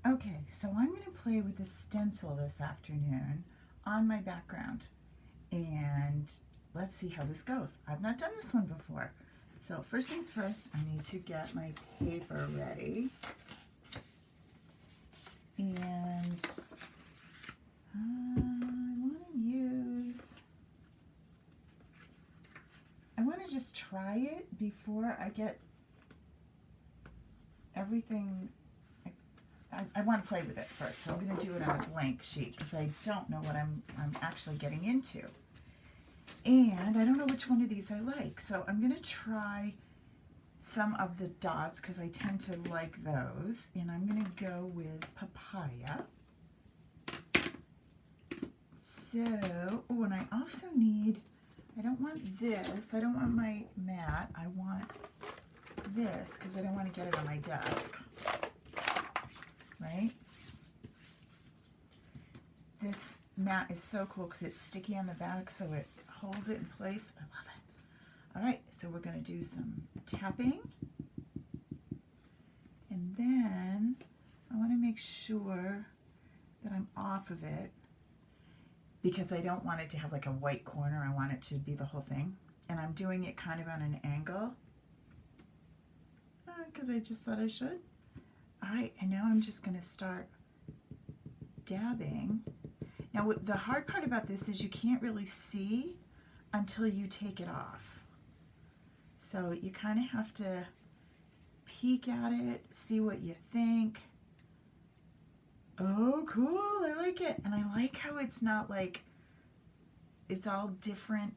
Okay, so I'm going to play with the stencil this afternoon on my background, and let's see how this goes. I've not done this one before. So first things first, I need to get my paper ready, and I want to just try it before I get everything. I want to play with it first, so I'm going to do it on a blank sheet because I don't know what I'm actually getting into. And I don't know which one of these I like, so I'm going to try some of the dots because I tend to like those, and I'm going to go with papaya. So, oh, and I also need, I don't want this, I don't want my mat, I want this because I don't want to get it on my desk, right? This mat is so cool because it's sticky on the back, so it holds it in place. I love it. All right, so we're going to do some tapping, and then I want to make sure that I'm off of it because I don't want it to have like a white corner. I want it to be the whole thing, and I'm doing it kind of on an angle because I just thought I should. All right, and now I'm just going to start dabbing. Now, the hard part about this is you can't really see until you take it off. So you kind of have to peek at it, see what you think. Oh, cool, I like it. And I like how it's not like, it's all different.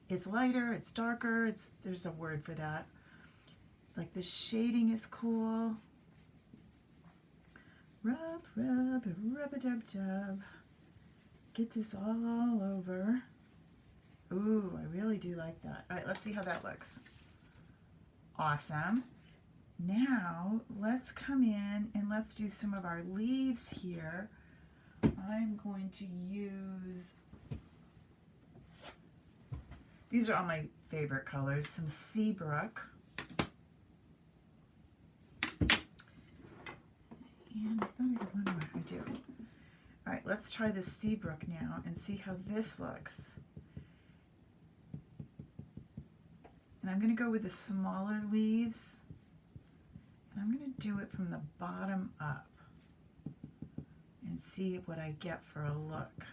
It's lighter, it's darker, there's a word for that. Like the shading is cool. Rub, rub, rub-a-dub-dub. Get this all over. Ooh, I really do like that. All right, let's see how that looks. Awesome. Now, let's come in and let's do some of our leaves here. I'm going to use, these are all my favorite colors, some Seabrook. And I thought I had one more. I do. All right, let's try this Seabrook now and see how this looks. And I'm going to go with the smaller leaves. And I'm going to do it from the bottom up and see what I get for a look.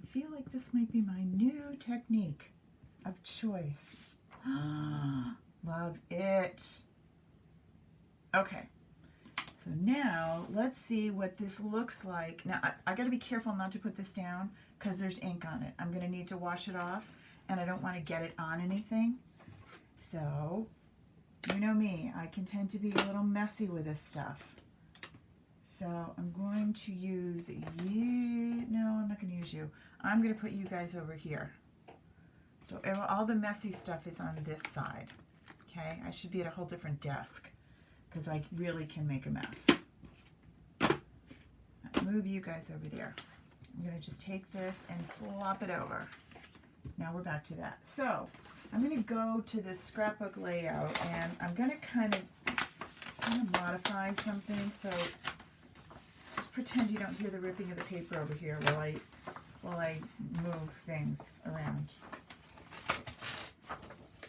I feel like this might be my new technique of choice. Love it. Okay, so now let's see what this looks like. Now I got to be careful not to put this down because there's ink on it. I'm going to need to wash it off, and I don't want to get it on anything. So, you know me, I can tend to be a little messy with this stuff. So I'm going to use you. No, I'm not going to use you. I'm going to put you guys over here. So all the messy stuff is on this side. Okay, I should be at a whole different desk because I really can make a mess. I'll move you guys over there. I'm going to just take this and flop it over. Now we're back to that. So I'm going to go to this scrapbook layout, and I'm going to kind of modify something. So just pretend you don't hear the ripping of the paper over here while I move things around.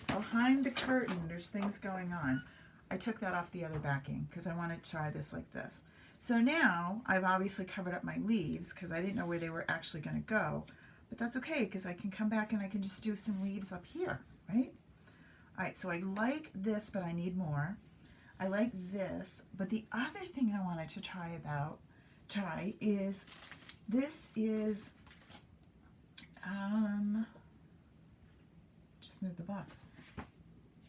Behind the curtain, there's things going on. I took that off the other backing because I want to try this like this. So now I've obviously covered up my leaves because I didn't know where they were actually going to go. But that's okay because I can come back and I can just do some leaves up here, right? All right, so I like this, but I need more. I like this, but the other thing I wanted to try is this is, just move the box.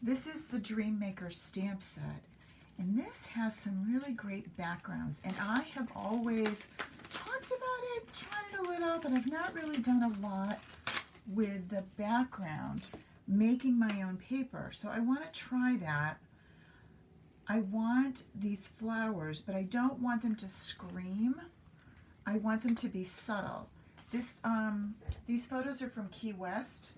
This is the Dreammaker stamp set, and this has some really great backgrounds, and I have always talked about it, tried it a little, but I've not really done a lot with the background, making my own paper. So I want to try that. I want these flowers, but I don't want them to scream. I want them to be subtle. These photos are from Key West,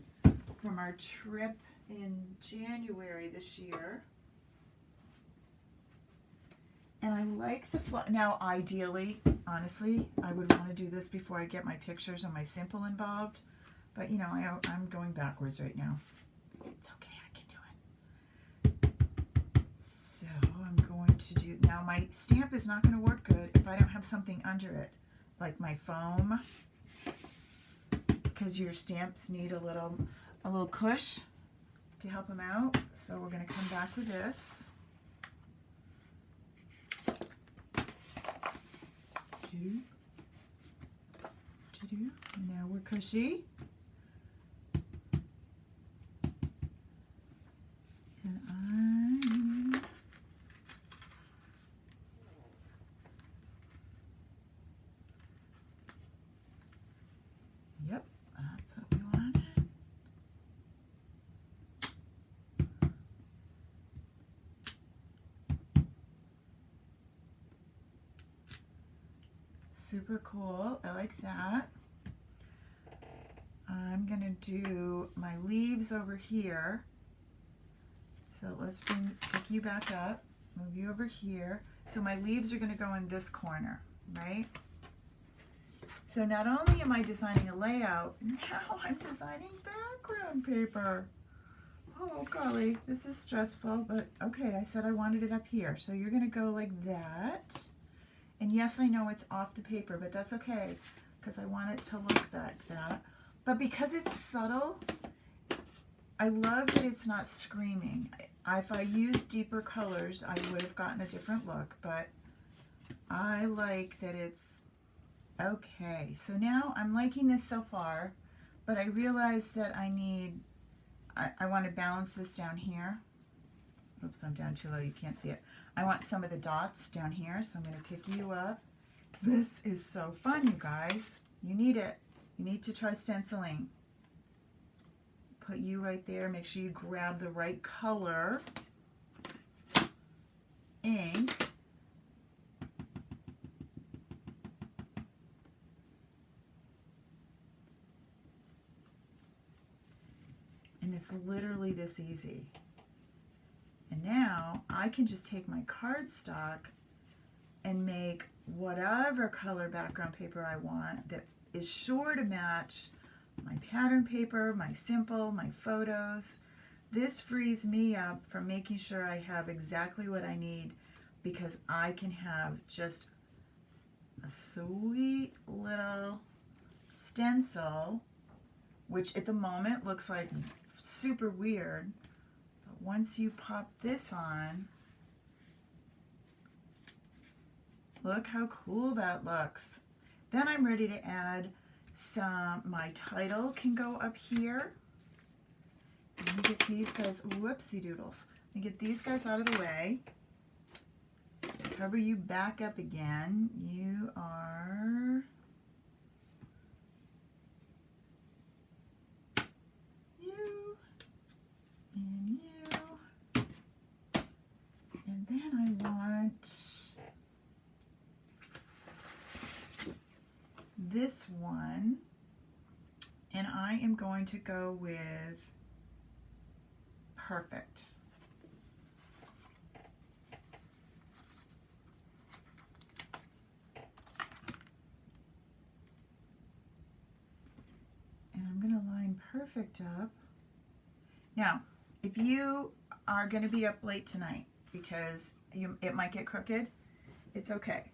from our trip in January this year. And I like the now ideally, honestly, I would want to do this before I get my pictures and my Simple involved. But you know, I'm going backwards right now. It's okay, I can do it. So I'm going to do, now my stamp is not going to work good if I don't have something under it, like my foam, because your stamps need a little push to help them out. So we're going to come back with this. Now we're cushy. And yep, that's what we wanted. Super cool. I like that. I'm going to do my leaves over here. So let's pick you back up, move you over here. So my leaves are going to go in this corner, right? So not only am I designing a layout, now I'm designing background paper. Oh golly, this is stressful, but okay, I said I wanted it up here. So you're going to go like that. And yes, I know it's off the paper, but that's okay because I want it to look like that. But because it's subtle, I love that it's not screaming. If I used deeper colors, I would have gotten a different look, but I like that it's okay. So now I'm liking this so far, but I realize that I want to balance this down here. Oops, I'm down too low, you can't see it. I want some of the dots down here, so I'm going to pick you up. This is so fun, you guys. You need it. You need to try stenciling. Put you right there. Make sure you grab the right color ink. And it's literally this easy. And now I can just take my cardstock and make whatever color background paper I want that is sure to match my pattern paper, my Simple, my photos. This frees me up from making sure I have exactly what I need, because I can have just a sweet little stencil, which at the moment looks like super weird. But once you pop this on, look how cool that looks. Then I'm ready to add my title can go up here. Let me get these guys, whoopsie doodles. Let me get these guys out of the way. Cover you back up again. You are you and you. And then I want this one, and I am going to go with Perfect. And I'm going to line Perfect up. Now, if you are going to be up late tonight because it might get crooked, it's okay.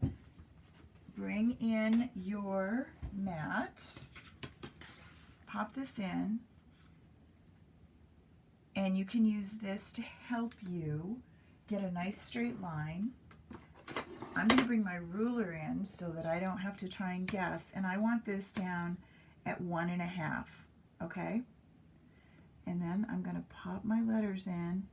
Bring in your mat, pop this in, and you can use this to help you get a nice straight line. I'm going to bring my ruler in so that I don't have to try and guess, and I want this down at 1.5, okay? And then I'm going to pop my letters in.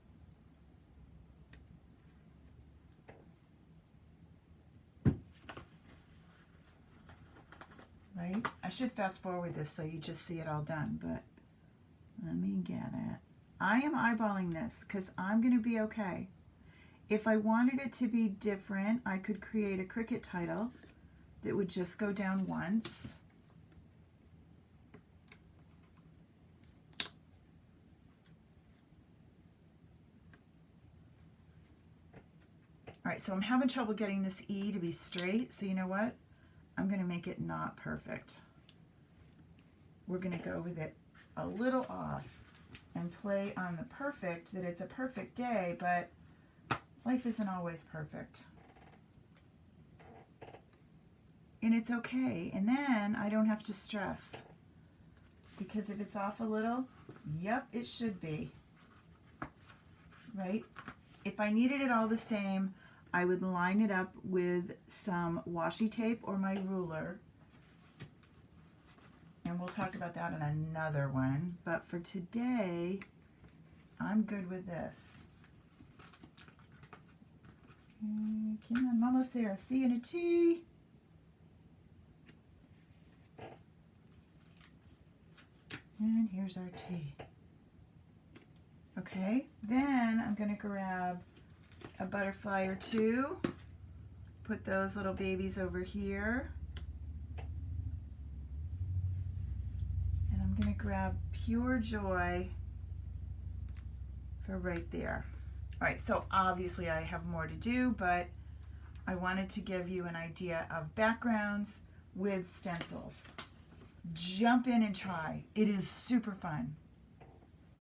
Right? I should fast forward this so you just see it all done, but let me get it. I am eyeballing this because I'm going to be okay. If I wanted it to be different, I could create a Cricut title that would just go down once. All right, so I'm having trouble getting this E to be straight, so you know what? I'm going to make it not perfect. We're going to go with it a little off and play on the perfect, that it's a perfect day, but life isn't always perfect. And it's okay. And then I don't have to stress. Because if it's off a little, yep, it should be. Right? If I needed it all the same, I would line it up with some washi tape or my ruler. And we'll talk about that in another one. But for today, I'm good with this. Okay, I'm almost there. A C and a T. And here's our T. Okay, then I'm going to grab a butterfly or two, put those little babies over here, and I'm going to grab Pure Joy for right there. All right, so obviously I have more to do, but I wanted to give you an idea of backgrounds with stencils. Jump in and try. It is super fun.